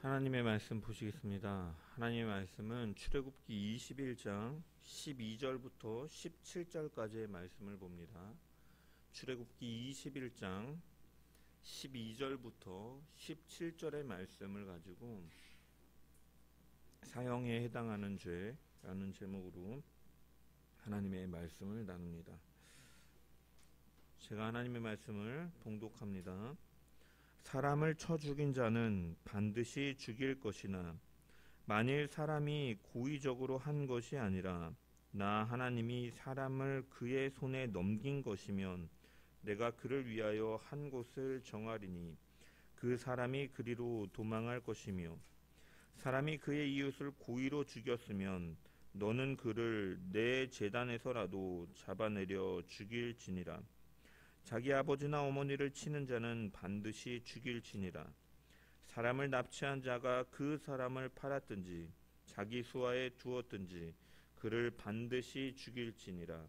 하나님의 말씀 보시겠습니다. 하나님의 말씀은 출애굽기 21장 12절부터 17절까지의 말씀을 봅니다. 출애굽기 21장 12절부터 17절의 말씀을 가지고 사형에 해당하는 죄라는 제목으로 하나님의 말씀을 나눕니다. 제가 하나님의 말씀을 봉독합니다. 사람을 쳐 죽인 자는 반드시 죽일 것이나 만일 사람이 고의적으로 한 것이 아니라 나 하나님이 사람을 그의 손에 넘긴 것이면 내가 그를 위하여 한 곳을 정하리니 그 사람이 그리로 도망할 것이며 사람이 그의 이웃을 고의로 죽였으면 너는 그를 내 제단에서라도 잡아내려 죽일지니라. 자기 아버지나 어머니를 치는 자는 반드시 죽일지니라. 사람을 납치한 자가 그 사람을 팔았든지 자기 수하에 두었든지 그를 반드시 죽일지니라.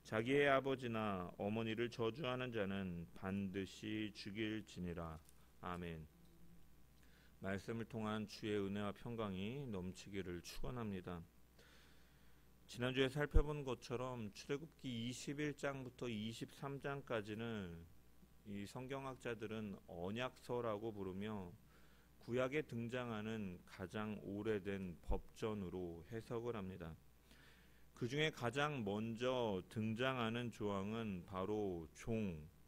자기의 아버지나 어머니를 저주하는 자는 반드시 죽일지니라. 아멘. 말씀을 통한 주의 은혜와 평강이 넘치기를 축원합니다. 지난주에 살펴본 것처럼 출애굽기 21장부터 23장까지는 이 성경학자들은 언약서라고 부르며 구약에 등장하는 가장 오래된 법전으로 해석을 합니다. 그 중에 가장 먼저 등장하는 조항은 바로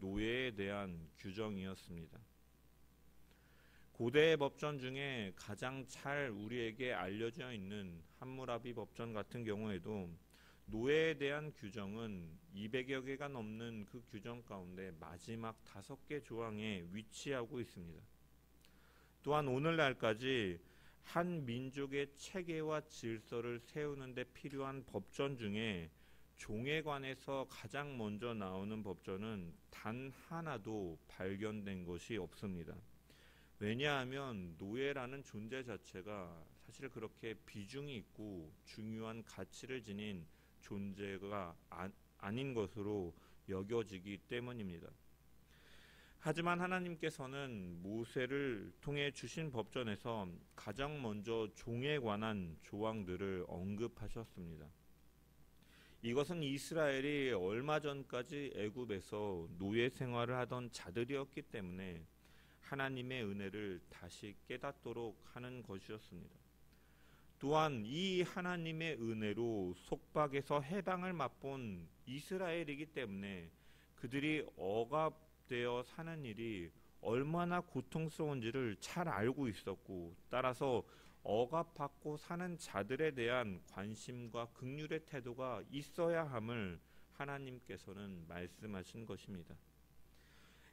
노예에 대한 규정이었습니다. 고대의 법전 중에 가장 잘 우리에게 알려져 있는 함무라비 법전 같은 경우에도 노예에 대한 규정은 200여 개가 넘는 그 규정 가운데 마지막 5개 조항에 위치하고 있습니다. 또한 오늘날까지 한 민족의 체계와 질서를 세우는 데 필요한 법전 중에 종에 관해서 가장 먼저 나오는 법전은 단 하나도 발견된 것이 없습니다. 왜냐하면 노예라는 존재 자체가 사실 그렇게 비중이 있고 중요한 가치를 지닌 존재가 아닌 것으로 여겨지기 때문입니다. 하지만 하나님께서는 모세를 통해 주신 법전에서 가장 먼저 종에 관한 조항들을 언급하셨습니다. 이것은 이스라엘이 얼마 전까지 애굽에서 노예 생활을 하던 자들이었기 때문에 하나님의 은혜를 다시 깨닫도록 하는 것이었습니다. 또한 이 하나님의 은혜로 속박에서 해방을 맛본 이스라엘이기 때문에 그들이 억압되어 사는 일이 얼마나 고통스러운지를 잘 알고 있었고, 따라서 억압받고 사는 자들에 대한 관심과 긍휼의 태도가 있어야 함을 하나님께서는 말씀하신 것입니다.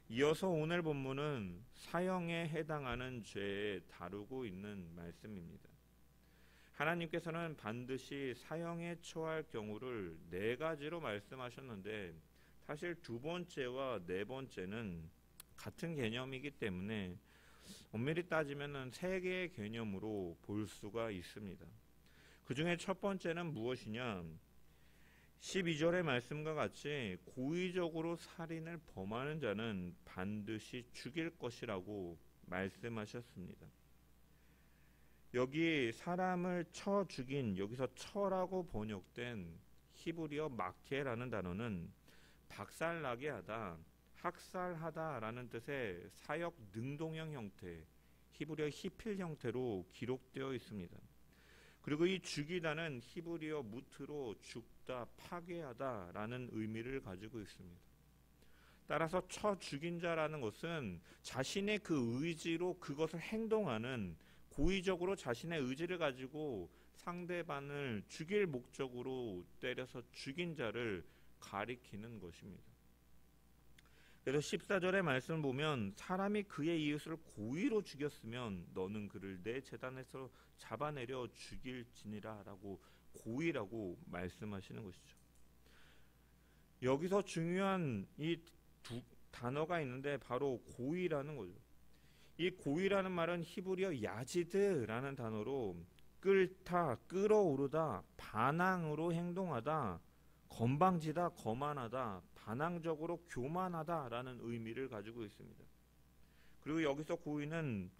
이어서 오늘 본문은 사형에 해당하는 죄에 다루고 있는 말씀입니다. 하나님께서는 반드시 사형에 처할 경우를 4가지로 말씀하셨는데 사실 2번째와 4번째는 같은 개념이기 때문에 엄밀히 따지면 3개의 개념으로 볼 수가 있습니다. 그 중에 첫 번째는 무엇이냐? 12절의 말씀과 같이 고의적으로 살인을 범하는 자는 반드시 죽일 것이라고 말씀하셨습니다. 여기 사람을 쳐 죽인, 여기서 쳐라고 번역된 히브리어 마케라는 단어는 박살나게 하다, 학살하다 라는 뜻의 사역 능동형 형태, 히브리어 히필 형태로 기록되어 있습니다. 그리고 이 죽이다는 히브리어 무트로 죽다, 파괴하다 라는 의미를 가지고 있습니다. 따라서 쳐 죽인 자라는 것은 자신의 그 의지로 그것을 행동하는, 고의적으로 자신의 의지를 가지고 상대방을 죽일 목적으로 때려서 죽인 자를 가리키는 것입니다. 그래서 14절의 말씀을 보면 사람이 그의 이웃을 고의로 죽였으면 너는 그를 내 제단에서 잡아내려 죽일지니라 라고 고의라고 말씀하시는 것이죠. 여기서 중요한 이 2 단어가 있는데 바로 고의라는 거죠. 이 고의라는 말은 히브리어 야지드라는 단어로 끓다, 끓어오르다, 반항으로 행동하다, 건방지다, 거만하다, 반항적으로 교만하다라는 의미를 가지고 있습니다. 그리고 여기서 고의는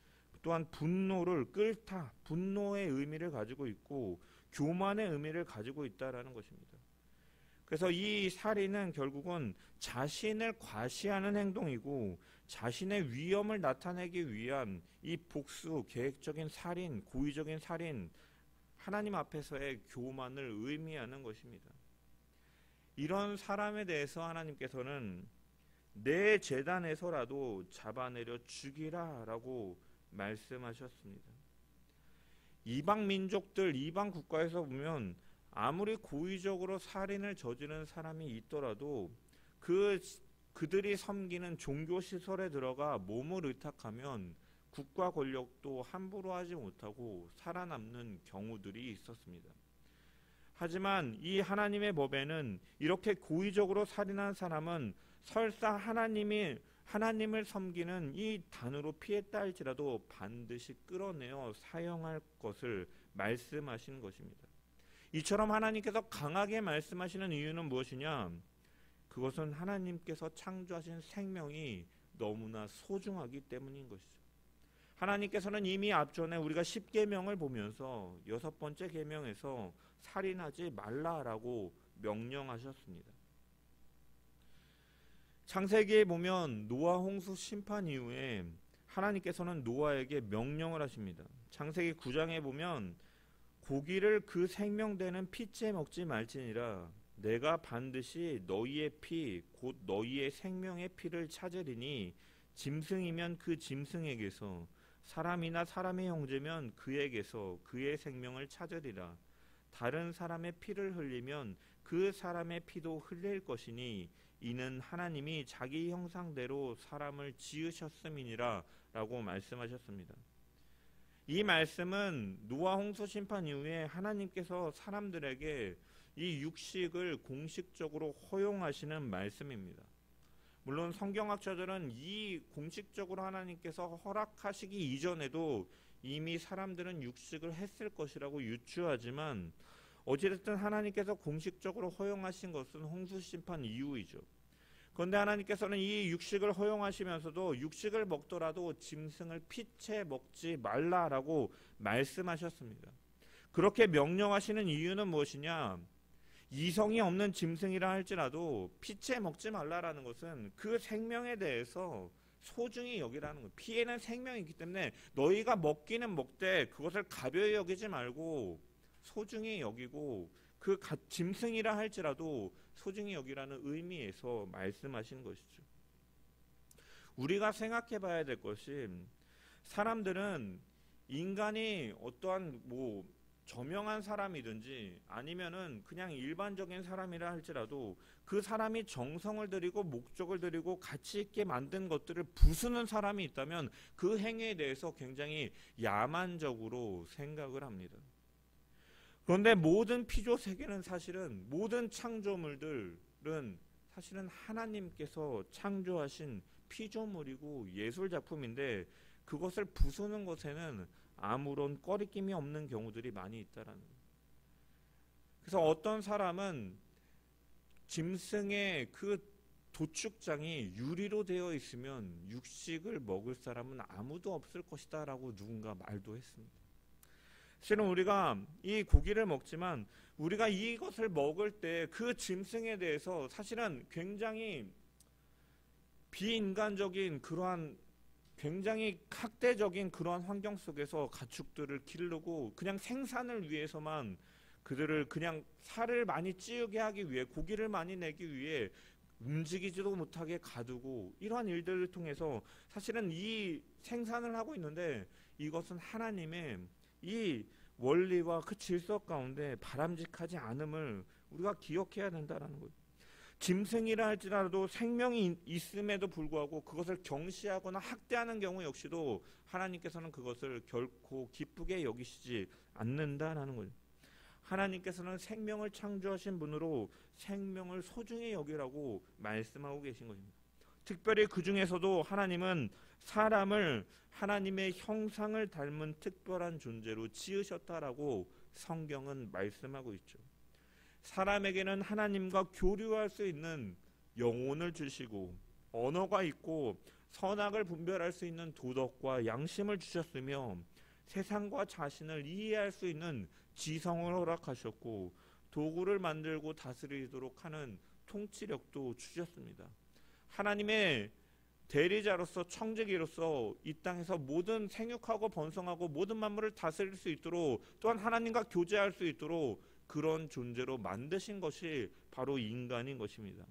또한 분노를 끓다, 분노의 의미를 가지고 있고 교만의 의미를 가지고 있다라는 것입니다. 그래서 이 살인은 결국은 자신을 과시하는 행동이고 자신의 위험을 나타내기 위한 이 복수, 계획적인 살인, 고의적인 살인, 하나님 앞에서의 교만을 의미하는 것입니다. 이런 사람에 대해서 하나님께서는 내 제단에서라도 잡아내려 죽이라 라고 말씀하셨습니다. 이방 민족들, 이방 국가에서 보면 아무리 고의적으로 살인을 저지른 사람이 있더라도 그들이 섬기는 종교시설에 들어가 몸을 의탁하면 국가 권력도 함부로 하지 못하고 살아남는 경우들이 있었습니다. 하지만 이 하나님의 법에는 이렇게 고의적으로 살인한 사람은 설사 하나님을 섬기는 이 단으로 피했다 할지라도 반드시 끌어내어 사형할 것을 말씀하신 것입니다. 이처럼 하나님께서 강하게 말씀하시는 이유는 무엇이냐? 그것은 하나님께서 창조하신 생명이 너무나 소중하기 때문인 것이죠. 하나님께서는 이미 앞전에 우리가 10계명을 보면서 6번째 계명에서 살인하지 말라라고 명령하셨습니다. 창세기에 보면 노아 홍수 심판 이후에 하나님께서는 노아에게 명령을 하십니다. 창세기 9장에 보면 고기를 그 생명되는 피째 먹지 말지니라 내가 반드시 너희의 피 곧 너희의 생명의 피를 찾으리니 짐승이면 그 짐승에게서 사람이나 사람의 형제면 그에게서 그의 생명을 찾으리라. 다른 사람의 피를 흘리면 그 사람의 피도 흘릴 것이니 이는 하나님이 자기 형상대로 사람을 지으셨음이니라 라고 말씀하셨습니다. 이 말씀은 노아 홍수 심판 이후에 하나님께서 사람들에게 이 육식을 공식적으로 허용하시는 말씀입니다. 물론 성경학자들은 이 공식적으로 하나님께서 허락하시기 이전에도 이미 사람들은 육식을 했을 것이라고 유추하지만 어찌됐든 하나님께서 공식적으로 허용하신 것은 홍수 심판 이후이죠. 그런데 하나님께서는 이 육식을 허용하시면서도 육식을 먹더라도 짐승을 피채 먹지 말라라고 말씀하셨습니다. 그렇게 명령하시는 이유는 무엇이냐? 이성이 없는 짐승이라 할지라도 피채 먹지 말라라는 것은 그 생명에 대해서 소중히 여기라는 거예요. 피에는 생명이 있기 때문에 너희가 먹기는 먹되 그것을 가벼이 여기지 말고 소중히 여기고 그 짐승이라 할지라도 소중히 여기라는 의미에서 말씀하신 것이죠. 우리가 생각해 봐야 될 것이 사람들은 인간이 어떠한 저명한 사람이든지 아니면은 그냥 일반적인 사람이라 할지라도 그 사람이 정성을 들이고 목적을 들이고 가치 있게 만든 것들을 부수는 사람이 있다면 그 행위에 대해서 굉장히 야만적으로 생각을 합니다. 그런데 모든 피조 세계는 사실은 모든 창조물들은 사실은 하나님께서 창조하신 피조물이고 예술 작품인데 그것을 부수는 것에는 아무런 꺼리낌이 없는 경우들이 많이 있다라는 거예요. 그래서 어떤 사람은 짐승의 그 도축장이 유리로 되어 있으면 육식을 먹을 사람은 아무도 없을 것이다 라고 누군가 말도 했습니다. 실은 우리가 이 고기를 먹지만 우리가 이것을 먹을 때 그 짐승에 대해서 사실은 굉장히 비인간적인 그러한 굉장히 학대적인 그러한 환경 속에서 가축들을 기르고 그냥 생산을 위해서만 그들을 그냥 살을 많이 찌우게 하기 위해 고기를 많이 내기 위해 움직이지도 못하게 가두고 이러한 일들을 통해서 사실은 이 생산을 하고 있는데 이것은 하나님의 이 원리와 그 질서 가운데 바람직하지 않음을 우리가 기억해야 된다는 거예요. 짐승이라 할지라도 생명이 있음에도 불구하고 그것을 경시하거나 학대하는 경우 역시도 하나님께서는 그것을 결코 기쁘게 여기시지 않는다라는 거예요. 하나님께서는 생명을 창조하신 분으로 생명을 소중히 여기라고 말씀하고 계신 것입니다. 특별히 그 중에서도 하나님은 사람을 하나님의 형상을 닮은 특별한 존재로 지으셨다라고 성경은 말씀하고 있죠. 사람에게는 하나님과 교류할 수 있는 영혼을 주시고 언어가 있고 선악을 분별할 수 있는 도덕과 양심을 주셨으며 세상과 자신을 이해할 수 있는 지성을 허락하셨고 도구를 만들고 다스리도록 하는 통치력도 주셨습니다. 하나님의 대리자로서 청지기로서 이 땅에서 모든 생육하고 번성하고 모든 만물을 다스릴 수 있도록 또한 하나님과 교제할 수 있도록 그런 존재로 만드신 것이 바로 인간인 것입니다.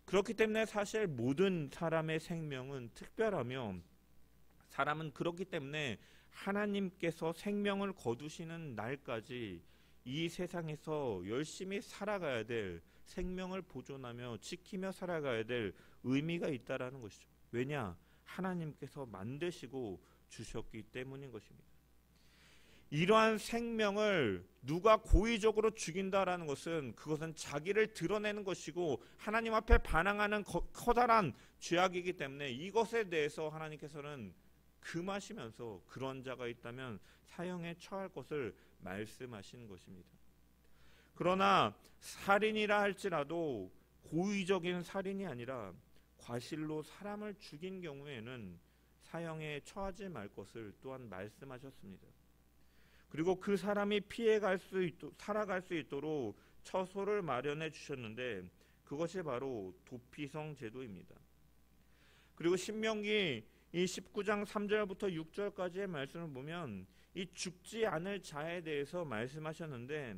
그렇기 때문에 사실 모든 사람의 생명은 특별하며 사람은 그렇기 때문에 하나님께서 생명을 거두시는 날까지 이 세상에서 열심히 살아가야 될, 생명을 보존하며 지키며 살아가야 될 의미가 있다라는 것이죠. 왜냐? 하나님께서 만드시고 주셨기 때문인 것입니다. 이러한 생명을 누가 고의적으로 죽인다라는 것은 그것은 자기를 드러내는 것이고 하나님 앞에 반항하는 커다란 죄악이기 때문에 이것에 대해서 하나님께서는 금하시면서 그런 자가 있다면 사형에 처할 것을 말씀하신 것입니다. 그러나 살인이라 할지라도 고의적인 살인이 아니라 과실로 사람을 죽인 경우에는 사형에 처하지 말 것을 또한 말씀하셨습니다. 그리고 그 사람이 살아갈 수 있도록 처소를 마련해 주셨는데 그것이 바로 도피성 제도입니다. 그리고 신명기 이 19장 3절부터 6절까지의 말씀을 보면 이 죽지 않을 자에 대해서 말씀하셨는데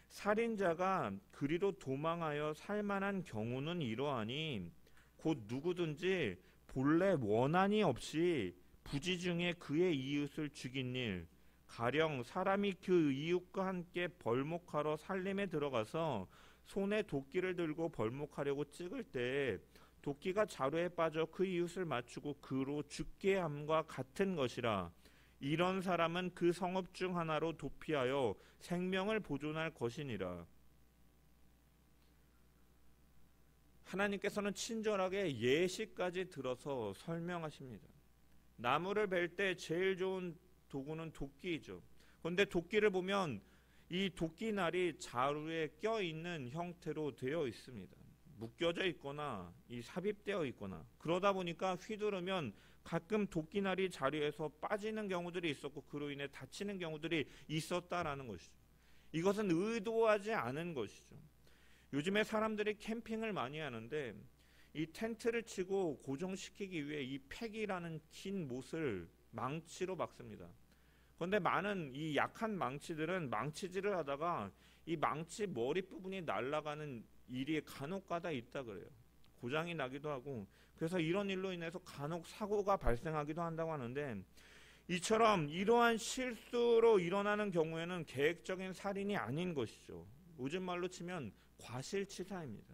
살인자가 그리로 도망하여 살만한 경우는 이러하니 곧 누구든지 본래 원한이 없이 부지중에 그의 이웃을 죽인 일, 가령 사람이 그 이웃과 함께 벌목하러 살림에 들어가서 손에 도끼를 들고 벌목하려고 찍을 때 도끼가 자루에 빠져 그 이웃을 맞추고 그로 죽게 함과 같은 것이라. 이런 사람은 그 성읍 중 하나로 도피하여 생명을 보존할 것이니라. 하나님께서는 친절하게 예시까지 들어서 설명하십니다. 나무를 벨 때 제일 좋은 도구는 도끼이죠. 그런데 도끼를 보면 이 도끼날이 자루에 껴있는 형태로 되어 있습니다. 묶여져 있거나 이 삽입되어 있거나 그러다 보니까 휘두르면 가끔 도끼날이 자루에서 빠지는 경우들이 있었고 그로 인해 다치는 경우들이 있었다라는 것이죠. 이것은 의도하지 않은 것이죠. 요즘에 사람들이 캠핑을 많이 하는데 이 텐트를 치고 고정시키기 위해 이 팩이라는 긴 못을 망치로 박습니다. 그런데 많은 이 약한 망치들은 망치질을 하다가 이 망치 머리 부분이 날아가는 일이 간혹가다 있다 그래요. 고장이 나기도 하고 그래서 이런 일로 인해서 간혹 사고가 발생하기도 한다고 하는데 이처럼 이러한 실수로 일어나는 경우에는 계획적인 살인이 아닌 것이죠. 요즘 말로 치면 과실치사입니다.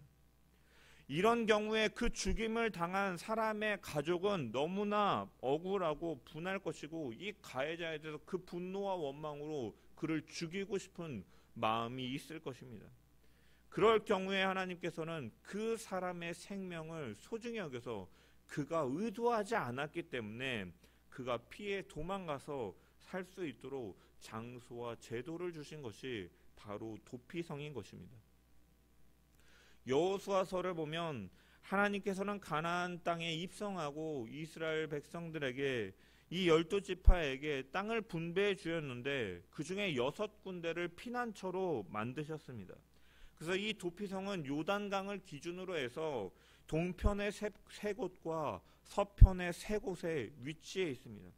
이런 경우에 그 죽임을 당한 사람의 가족은 너무나 억울하고 분할 것이고 이 가해자에 대해서 그 분노와 원망으로 그를 죽이고 싶은 마음이 있을 것입니다. 그럴 경우에 하나님께서는 그 사람의 생명을 소중히 여겨서 그가 의도하지 않았기 때문에 그가 피해 도망가서 살 수 있도록 장소와 제도를 주신 것이 바로 도피성인 것입니다. 여호수아서를 보면 하나님께서는 가나안 땅에 입성하고 이스라엘 백성들에게 이 12지파에게 땅을 분배해 주셨는데 그 중에 6군데를 피난처로 만드셨습니다. 그래서 이 도피성은 요단강을 기준으로 해서 동편의 3곳과 서편의 3곳에 위치해 있습니다.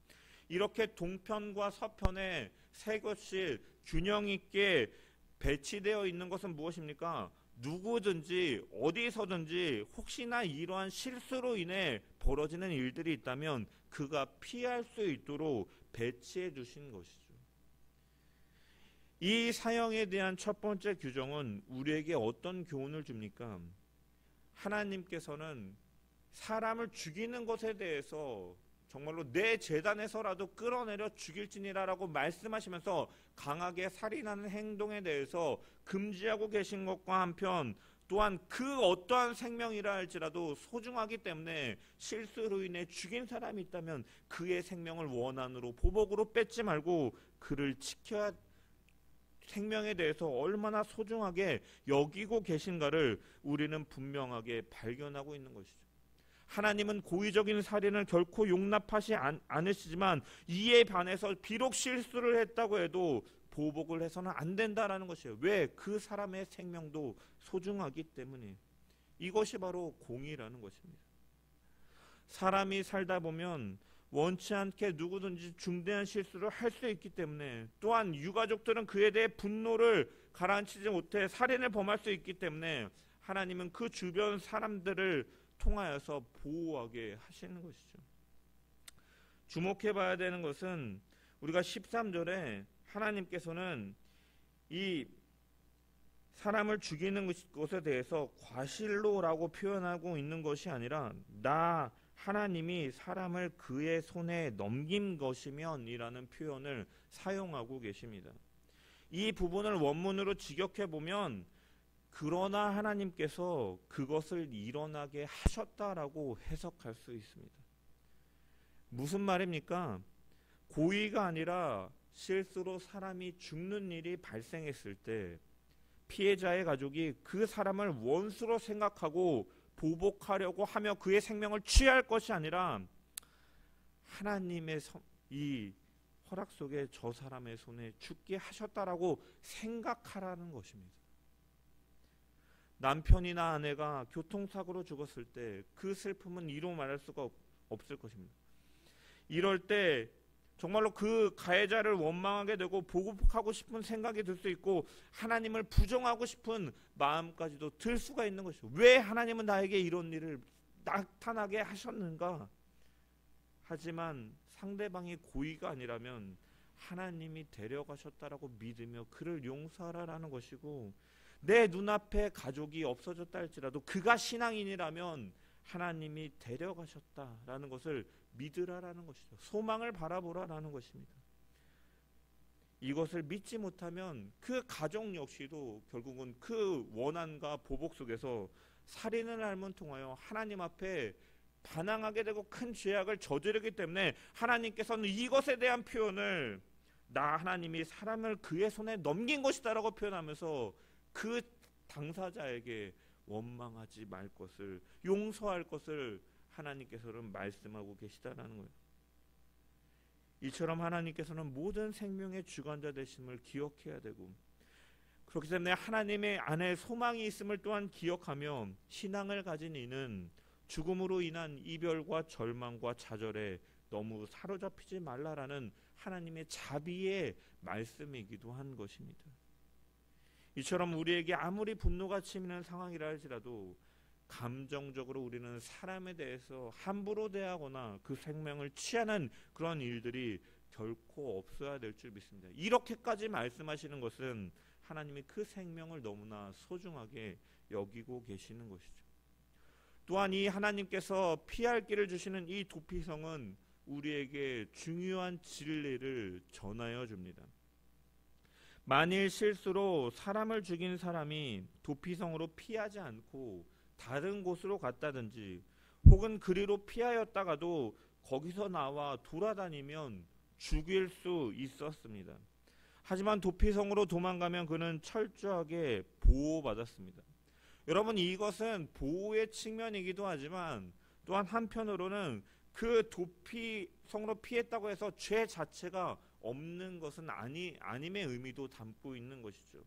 이렇게 동편과 서편의 3곳이 균형 있게 배치되어 있는 것은 무엇입니까? 누구든지 어디서든지 혹시나 이러한 실수로 인해 벌어지는 일들이 있다면 그가 피할 수 있도록 배치해 주신 것이죠. 이 사형에 대한 첫 번째 규정은 우리에게 어떤 교훈을 줍니까? 하나님께서는 사람을 죽이는 것에 대해서 정말로 내 재단에서라도 끌어내려 죽일지니라라고 말씀하시면서 강하게 살인하는 행동에 대해서 금지하고 계신 것과 한편 또한 그 어떠한 생명이라 할지라도 소중하기 때문에 실수로 인해 죽인 사람이 있다면 그의 생명을 원한으로 보복으로 뺏지 말고 그를 지켜야 생명에 대해서 얼마나 소중하게 여기고 계신가를 우리는 분명하게 발견하고 있는 것이죠. 하나님은 고의적인 살인을 결코 용납하지 않으시지만 이에 반해서 비록 실수를 했다고 해도 보복을 해서는 안 된다라는 것이에요. 왜? 그 사람의 생명도 소중하기 때문에. 이것이 바로 공의라는 것입니다. 사람이 살다 보면 원치 않게 누구든지 중대한 실수를 할 수 있기 때문에, 또한 유가족들은 그에 대해 분노를 가라앉히지 못해 살인을 범할 수 있기 때문에 하나님은 그 주변 사람들을 통하여서 보호하게 하시는 것이죠. 주목해 봐야 되는 것은 우리가 13절에 하나님께서는 이 사람을 죽이는 것에 대해서 과실로라고 표현하고 있는 것이 아니라 나 하나님이 사람을 그의 손에 넘긴 것이면 이라는 표현을 사용하고 계십니다. 이 부분을 원문으로 직역해 보면 그러나 하나님께서 그것을 일어나게 하셨다라고 해석할 수 있습니다. 무슨 말입니까? 고의가 아니라 실수로 사람이 죽는 일이 발생했을 때 피해자의 가족이 그 사람을 원수로 생각하고 보복하려고 하며 그의 생명을 취할 것이 아니라 하나님의 이 허락 속에 저 사람의 손에 죽게 하셨다라고 생각하라는 것입니다. 남편이나 아내가 교통사고로 죽었을 때 그 슬픔은 이루 말할 수가 없을 것입니다. 이럴 때 정말로 그 가해자를 원망하게 되고 보복하고 싶은 생각이 들 수 있고 하나님을 부정하고 싶은 마음까지도 들 수가 있는 것이죠. 왜 하나님은 나에게 이런 일을 나타나게 하셨는가? 하지만 상대방이 고의가 아니라면 하나님이 데려가셨다라고 믿으며 그를 용서하라는 것이고, 내 눈앞에 가족이 없어졌다 할지라도 그가 신앙인이라면 하나님이 데려가셨다라는 것을 믿으라라는 것이죠. 소망을 바라보라라는 것입니다. 이것을 믿지 못하면 그 가족 역시도 결국은 그 원한과 보복 속에서 살인을 할문 통하여 하나님 앞에 반항하게 되고 큰 죄악을 저지르기 때문에 하나님께서는 이것에 대한 표현을 나 하나님이 사람을 그의 손에 넘긴 것이다라고 표현하면서 그 당사자에게 원망하지 말 것을, 용서할 것을 하나님께서는 말씀하고 계시다라는 거예요. 이처럼 하나님께서는 모든 생명의 주관자 되심을 기억해야 되고, 그렇기 때문에 하나님의 안에 소망이 있음을 또한 기억하며 신앙을 가진 이는 죽음으로 인한 이별과 절망과 좌절에 너무 사로잡히지 말라라는 하나님의 자비의 말씀이기도 한 것입니다. 이처럼 우리에게 아무리 분노가 치미는 상황이라 할지라도 감정적으로 우리는 사람에 대해서 함부로 대하거나 그 생명을 취하는 그런 일들이 결코 없어야 될 줄 믿습니다. 이렇게까지 말씀하시는 것은 하나님이 그 생명을 너무나 소중하게 여기고 계시는 것이죠. 또한 이 하나님께서 피할 길을 주시는 이 도피성은 우리에게 중요한 진리를 전하여 줍니다. 만일 실수로 사람을 죽인 사람이 도피성으로 피하지 않고 다른 곳으로 갔다든지 혹은 그리로 피하였다가도 거기서 나와 돌아다니면 죽일 수 있었습니다. 하지만 도피성으로 도망가면 그는 철저하게 보호받았습니다. 여러분, 이것은 보호의 측면이기도 하지만 또한 한편으로는 그 도피성으로 피했다고 해서 죄 자체가 없는 것은 아님의 의미도 담고 있는 것이죠.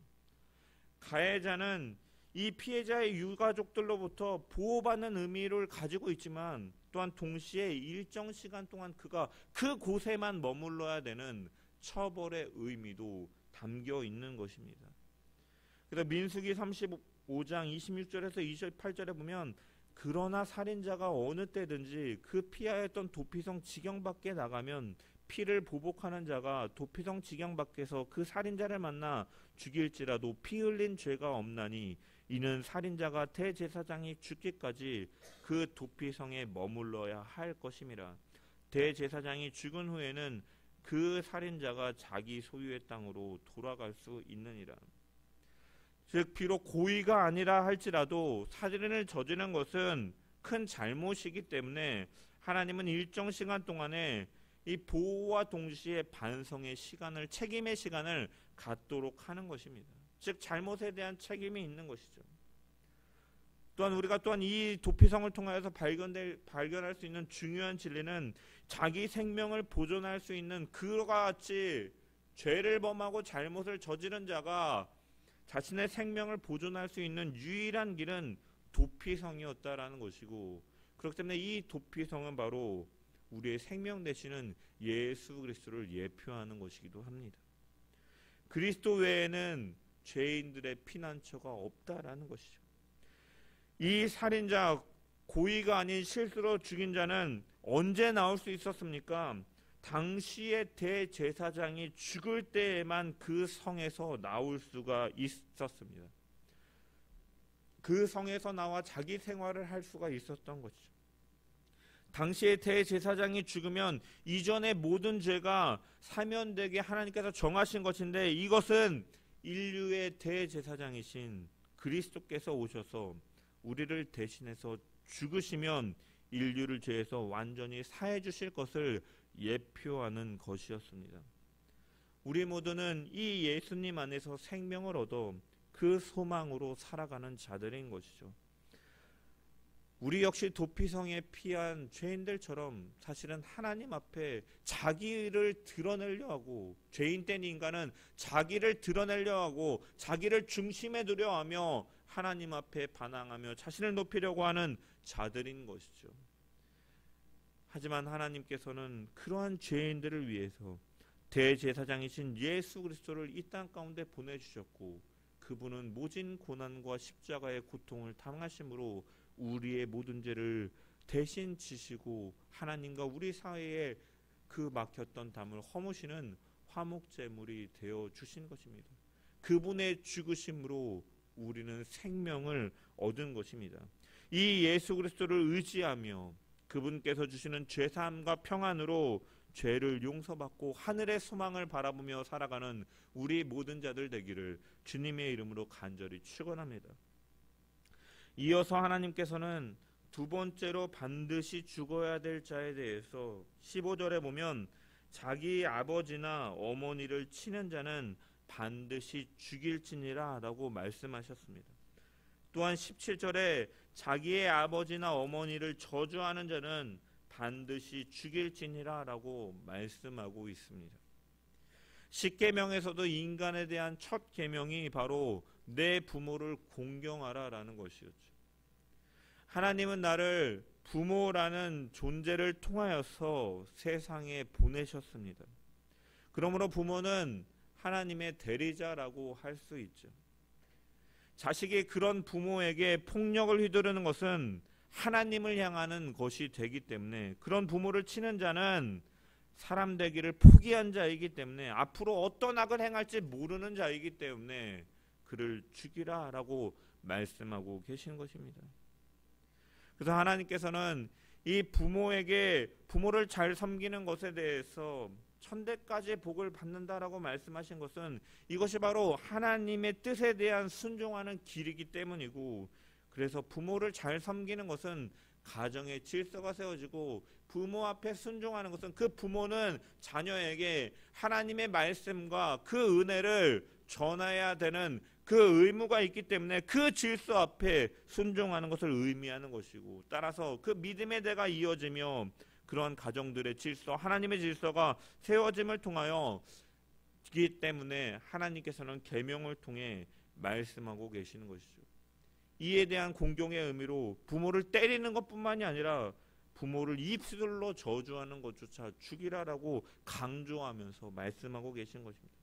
가해자는 이 피해자의 유가족들로부터 보호받는 의미를 가지고 있지만 또한 동시에 일정 시간 동안 그가 그곳에만 머물러야 되는 처벌의 의미도 담겨 있는 것입니다. 그래서 민수기 35장 26절에서 28절에 보면 그러나 살인자가 어느 때든지 그 피하였던 도피성 지경 밖에 나가면 피를 보복하는 자가 도피성 지경 밖에서 그 살인자를 만나 죽일지라도 피 흘린 죄가 없나니 이는 살인자가 대제사장이 죽기까지 그 도피성에 머물러야 할 것임이라. 대제사장이 죽은 후에는 그 살인자가 자기 소유의 땅으로 돌아갈 수 있느니라. 즉 비록 고의가 아니라 할지라도 살인을 저지른 것은 큰 잘못이기 때문에 하나님은 일정 시간 동안에 이 보호와 동시에 반성의 시간을, 책임의 시간을 갖도록 하는 것입니다. 즉 잘못에 대한 책임이 있는 것이죠. 또한 우리가 이 도피성을 통하여서 발견할 수 있는 중요한 진리는 자기 생명을 보존할 수 있는 그와 같이 죄를 범하고 잘못을 저지른 자가 자신의 생명을 보존할 수 있는 유일한 길은 도피성이었다라는 것이고, 그렇기 때문에 이 도피성은 바로 우리의 생명 되시는 예수 그리스도를 예표하는 것이기도 합니다. 그리스도 외에는 죄인들의 피난처가 없다라는 것이죠. 이 살인자, 고의가 아닌 실수로 죽인 자는 언제 나올 수 있었습니까? 당시의 대제사장이 죽을 때에만 그 성에서 나올 수가 있었습니다. 그 성에서 나와 자기 생활을 할 수가 있었던 것이죠. 당시의 대제사장이 죽으면 이전의 모든 죄가 사면되게 하나님께서 정하신 것인데, 이것은 인류의 대제사장이신 그리스도께서 오셔서 우리를 대신해서 죽으시면 인류를 죄에서 완전히 사해 주실 것을 예표하는 것이었습니다. 우리 모두는 이 예수님 안에서 생명을 얻어 그 소망으로 살아가는 자들인 것이죠. 우리 역시 도피성에 피한 죄인들처럼 사실은 하나님 앞에 자기를 드러내려 하고, 죄인된 인간은 자기를 드러내려 하고 자기를 중심에 두려 하며 하나님 앞에 반항하며 자신을 높이려고 하는 자들인 것이죠. 하지만 하나님께서는 그러한 죄인들을 위해서 대제사장이신 예수 그리스도를 이 땅 가운데 보내주셨고, 그분은 모진 고난과 십자가의 고통을 당하심으로 우리의 모든 죄를 대신 지시고 하나님과 우리 사이에 그 막혔던 담을 허무시는 화목제물이 되어 주신 것입니다. 그분의 죽으심으로 우리는 생명을 얻은 것입니다. 이 예수 그리스도를 의지하며 그분께서 주시는 죄사함과 평안으로 죄를 용서받고 하늘의 소망을 바라보며 살아가는 우리 모든 자들 되기를 주님의 이름으로 간절히 축원합니다. 이어서 하나님께서는 두 번째로 반드시 죽어야 될 자에 대해서 15절에 보면 자기 아버지나 어머니를 치는 자는 반드시 죽일지니라 라고 말씀하셨습니다. 또한 17절에 자기의 아버지나 어머니를 저주하는 자는 반드시 죽일지니라 라고 말씀하고 있습니다. 십계명에서도 인간에 대한 첫 계명이 바로 내 부모를 공경하라 라는 것이었죠. 하나님은 나를 부모라는 존재를 통하여서 세상에 보내셨습니다. 그러므로 부모는 하나님의 대리자라고 할 수 있죠. 자식이 그런 부모에게 폭력을 휘두르는 것은 하나님을 향하는 것이 되기 때문에, 그런 부모를 치는 자는 사람 되기를 포기한 자이기 때문에, 앞으로 어떤 악을 행할지 모르는 자이기 때문에 그를 죽이라 라고 말씀하고 계신 것입니다. 그래서 하나님께서는 이 부모를 잘 섬기는 것에 대해서 천대까지 복을 받는다라고 말씀하신 것은 이것이 바로 하나님의 뜻에 대한 순종하는 길이기 때문이고, 그래서 부모를 잘 섬기는 것은 가정의 질서가 세워지고, 부모 앞에 순종하는 것은 그 부모는 자녀에게 하나님의 말씀과 그 은혜를 전해야 되는 그 의무가 있기 때문에 그 질서 앞에 순종하는 것을 의미하는 것이고, 따라서 그 믿음의 대가 이어지며 그런 가정들의 질서, 하나님의 질서가 세워짐을 통하여 기 때문에 하나님께서는 계명을 통해 말씀하고 계시는 것이죠. 이에 대한 공경의 의미로 부모를 때리는 것뿐만이 아니라 부모를 입술로 저주하는 것조차 죽이라라고 강조하면서 말씀하고 계신 것입니다.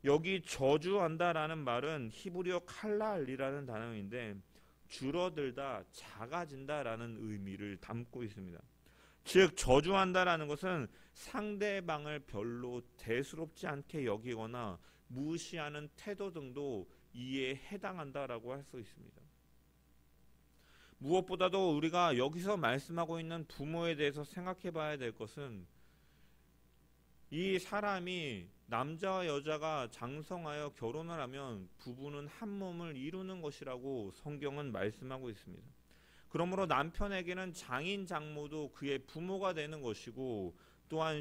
여기 저주한다라는 말은 히브리어 칼랄이라는 단어인데 줄어들다, 작아진다라는 의미를 담고 있습니다. 즉 저주한다라는 것은 상대방을 별로 대수롭지 않게 여기거나 무시하는 태도 등도 이에 해당한다라고 할 수 있습니다. 무엇보다도 우리가 여기서 말씀하고 있는 부모에 대해서 생각해 봐야 될 것은, 이 사람이 남자와 여자가 장성하여 결혼을 하면 부부는 한 몸을 이루는 것이라고 성경은 말씀하고 있습니다. 그러므로 남편에게는 장인 장모도 그의 부모가 되는 것이고, 또한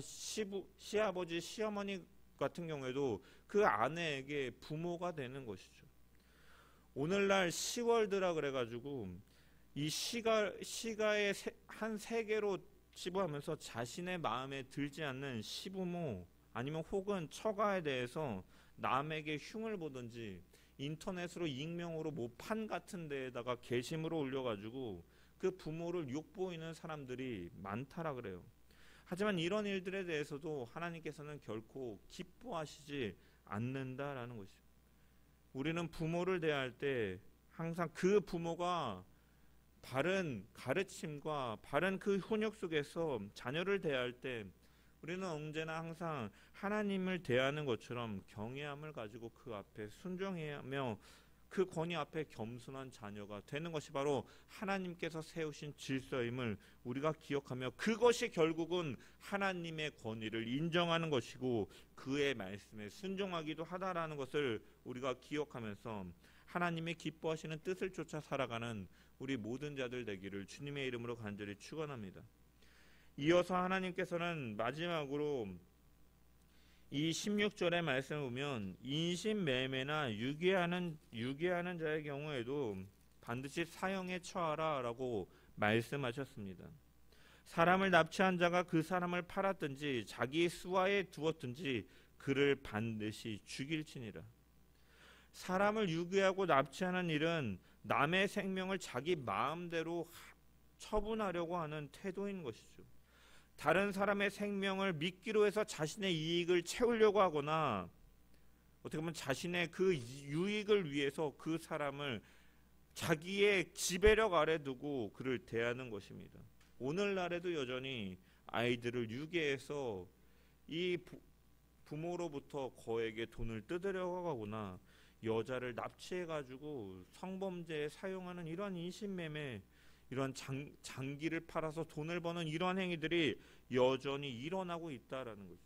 시아버지 시어머니 같은 경우에도 그 아내에게 부모가 되는 것이죠. 오늘날 시월드라 그래가지고 이 시가의 한 세계로 치부하면서 자신의 마음에 들지 않는 시부모 아니면 혹은 처가에 대해서 남에게 흉을 보든지 인터넷으로 익명으로 뭐 판 같은 데에다가 게시물을 올려가지고 그 부모를 욕보이는 사람들이 많다라 그래요. 하지만 이런 일들에 대해서도 하나님께서는 결코 기뻐하시지 않는다라는 것이죠. 우리는 부모를 대할 때 항상 그 부모가 바른 가르침과 바른 그 훈육 속에서 자녀를 대할 때 우리는 언제나 항상 하나님을 대하는 것처럼 경외함을 가지고 그 앞에 순종하며 그 권위 앞에 겸손한 자녀가 되는 것이 바로 하나님께서 세우신 질서임을 우리가 기억하며 그것이 결국은 하나님의 권위를 인정하는 것이고 그의 말씀에 순종하기도 하다라는 것을 우리가 기억하면서 하나님의 기뻐하시는 뜻을 쫓아 살아가는 우리 모든 자들 되기를 주님의 이름으로 간절히 축원합니다. 이어서 하나님께서는 마지막으로 이 16절의 말씀을 보면 인신매매나 유괴하는 자의 경우에도 반드시 사형에 처하라 라고 말씀하셨습니다. 사람을 납치한 자가 그 사람을 팔았든지 자기 수하에 두었든지 그를 반드시 죽일지니라. 사람을 유괴하고 납치하는 일은 남의 생명을 자기 마음대로 처분하려고 하는 태도인 것이죠. 다른 사람의 생명을 미끼로 해서 자신의 이익을 채우려고 하거나 어떻게 보면 자신의 그 유익을 위해서 그 사람을 자기의 지배력 아래 두고 그를 대하는 것입니다. 오늘날에도 여전히 아이들을 유괴해서 이 부모로부터 거액의 돈을 뜯으려고 하거나 여자를 납치해가지고 성범죄에 사용하는 이런 인신매매, 이런 장기를 팔아서 돈을 버는 이러한 행위들이 여전히 일어나고 있다라는 거죠.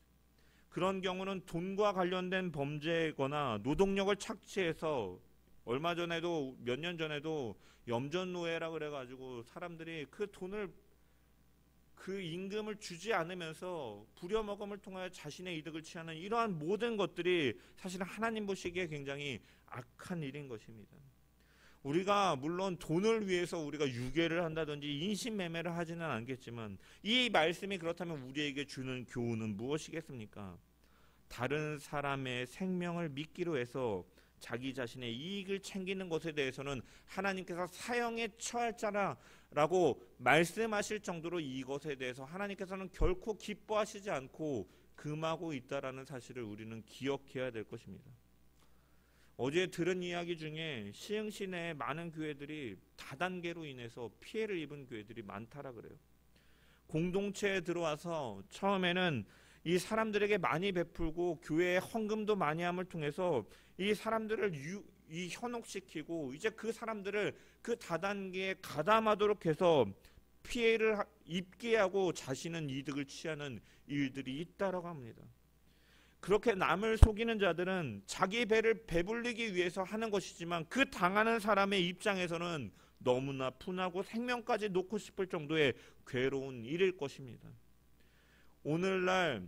그런 경우는 돈과 관련된 범죄거나 노동력을 착취해서 얼마 전에도 몇 년 전에도 염전노예라 그래가지고 사람들이 그 돈을 그 임금을 주지 않으면서 부려먹음을 통하여 자신의 이득을 취하는 이러한 모든 것들이 사실은 하나님 보시기에 굉장히 악한 일인 것입니다. 우리가 물론 돈을 위해서 우리가 유괴를 한다든지 인신매매를 하지는 않겠지만 이 말씀이 그렇다면 우리에게 주는 교훈은 무엇이겠습니까? 다른 사람의 생명을 미끼로 해서 자기 자신의 이익을 챙기는 것에 대해서는 하나님께서 사형에 처할 자라라고 말씀하실 정도로 이것에 대해서 하나님께서는 결코 기뻐하시지 않고 금하고 있다라는 사실을 우리는 기억해야 될 것입니다. 어제 들은 이야기 중에 시흥시 내에 많은 교회들이 다단계로 인해서 피해를 입은 교회들이 많다라 그래요. 공동체에 들어와서 처음에는 이 사람들에게 많이 베풀고 교회에 헌금도 많이 함을 통해서 이 사람들을 현혹시키고 이제 그 사람들을 그 다단계에 가담하도록 해서 피해를 입게 하고 자신은 이득을 취하는 일들이 있다라고 합니다. 그렇게 남을 속이는 자들은 자기 배를 배불리기 위해서 하는 것이지만 그 당하는 사람의 입장에서는 너무나 분하고 생명까지 놓고 싶을 정도의 괴로운 일일 것입니다. 오늘날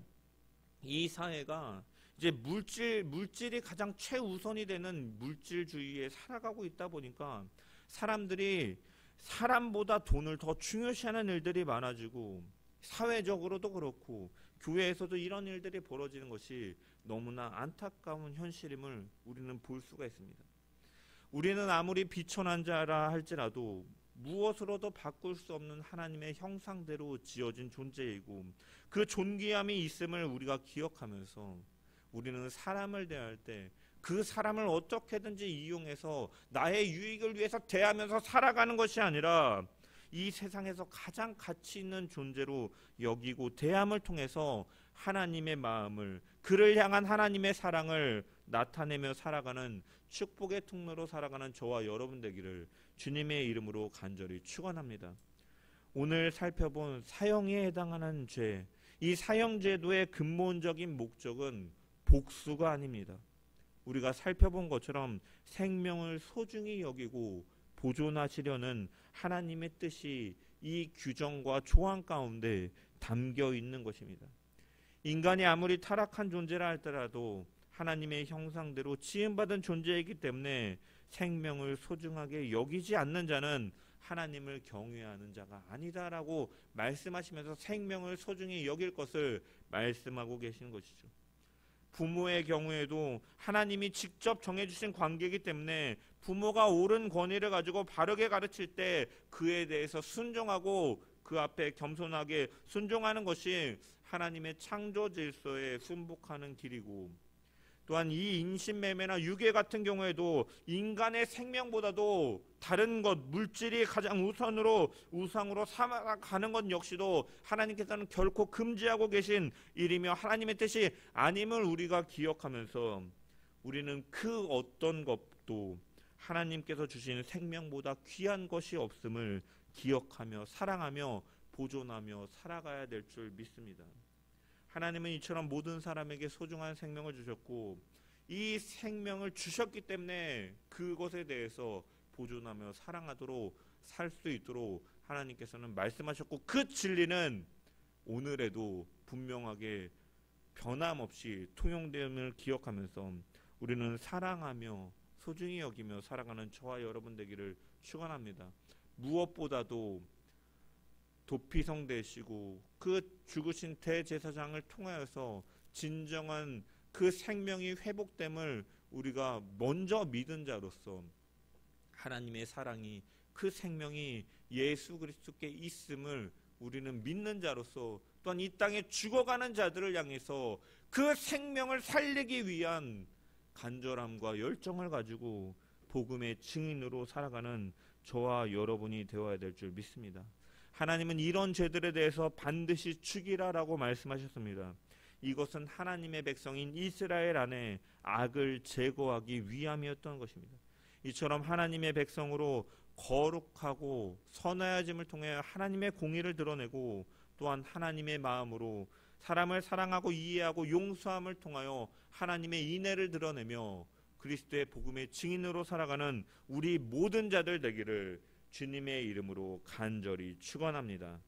이 사회가 이제 물질이 가장 최우선이 되는 물질주의에 살아가고 있다 보니까 사람들이 사람보다 돈을 더 중요시하는 일들이 많아지고 사회적으로도 그렇고 교회에서도 이런 일들이 벌어지는 것이 너무나 안타까운 현실임을 우리는 볼 수가 있습니다. 우리는 아무리 비천한 자라 할지라도 무엇으로도 바꿀 수 없는 하나님의 형상대로 지어진 존재이고 그 존귀함이 있음을 우리가 기억하면서 우리는 사람을 대할 때 그 사람을 어떻게든지 이용해서 나의 유익을 위해서 대하면서 살아가는 것이 아니라 이 세상에서 가장 가치 있는 존재로 여기고 대함을 통해서 하나님의 마음을, 그를 향한 하나님의 사랑을 나타내며 살아가는 축복의 통로로 살아가는 저와 여러분 되기를 주님의 이름으로 간절히 축원합니다. 오늘 살펴본 사형에 해당하는 죄, 이 사형제도의 근본적인 목적은 복수가 아닙니다. 우리가 살펴본 것처럼 생명을 소중히 여기고 보존하시려는 하나님의 뜻이 이 규정과 조항 가운데 담겨 있는 것입니다. 인간이 아무리 타락한 존재라 할지라도 하나님의 형상대로 지음받은 존재이기 때문에 생명을 소중하게 여기지 않는 자는 하나님을 경외하는 자가 아니다라고 말씀하시면서 생명을 소중히 여길 것을 말씀하고 계시는 것이죠. 부모의 경우에도 하나님이 직접 정해주신 관계이기 때문에 부모가 옳은 권위를 가지고 바르게 가르칠 때 그에 대해서 순종하고 그 앞에 겸손하게 순종하는 것이 하나님의 창조 질서에 순복하는 길이고, 또한 이 인신매매나 유괴 같은 경우에도 인간의 생명보다도 다른 것, 물질이 가장 우상으로 삼아가는 것 역시도 하나님께서는 결코 금지하고 계신 일이며 하나님의 뜻이 아님을 우리가 기억하면서 우리는 그 어떤 것도 하나님께서 주신 생명보다 귀한 것이 없음을 기억하며 사랑하며 보존하며 살아가야 될 줄 믿습니다. 하나님은 이처럼 모든 사람에게 소중한 생명을 주셨고 이 생명을 주셨기 때문에 그것에 대해서 보존하며 사랑하도록 살 수 있도록 하나님께서는 말씀하셨고, 그 진리는 오늘에도 분명하게 변함없이 통용됨을 기억하면서 우리는 사랑하며 소중히 여기며 살아가는 저와 여러분 되기를 축원합니다. 무엇보다도 도피성 되시고 그 죽으신 대제사장을 통하여서 진정한 그 생명이 회복됨을 우리가 먼저 믿은 자로서 하나님의 사랑이, 그 생명이 예수 그리스도께 있음을 우리는 믿는 자로서, 또한 이 땅에 죽어가는 자들을 향해서 그 생명을 살리기 위한 간절함과 열정을 가지고 복음의 증인으로 살아가는 저와 여러분이 되어야 될 줄 믿습니다. 하나님은 이런 죄들에 대해서 반드시 죽이라라고 말씀하셨습니다. 이것은 하나님의 백성인 이스라엘 안에 악을 제거하기 위함이었던 것입니다. 이처럼 하나님의 백성으로 거룩하고 선하여짐을 통해 하나님의 공의를 드러내고, 또한 하나님의 마음으로 사람을 사랑하고 이해하고 용서함을 통하여 하나님의 인애를 드러내며 그리스도의 복음의 증인으로 살아가는 우리 모든 자들 되기를 주님의 이름으로 간절히 축원합니다.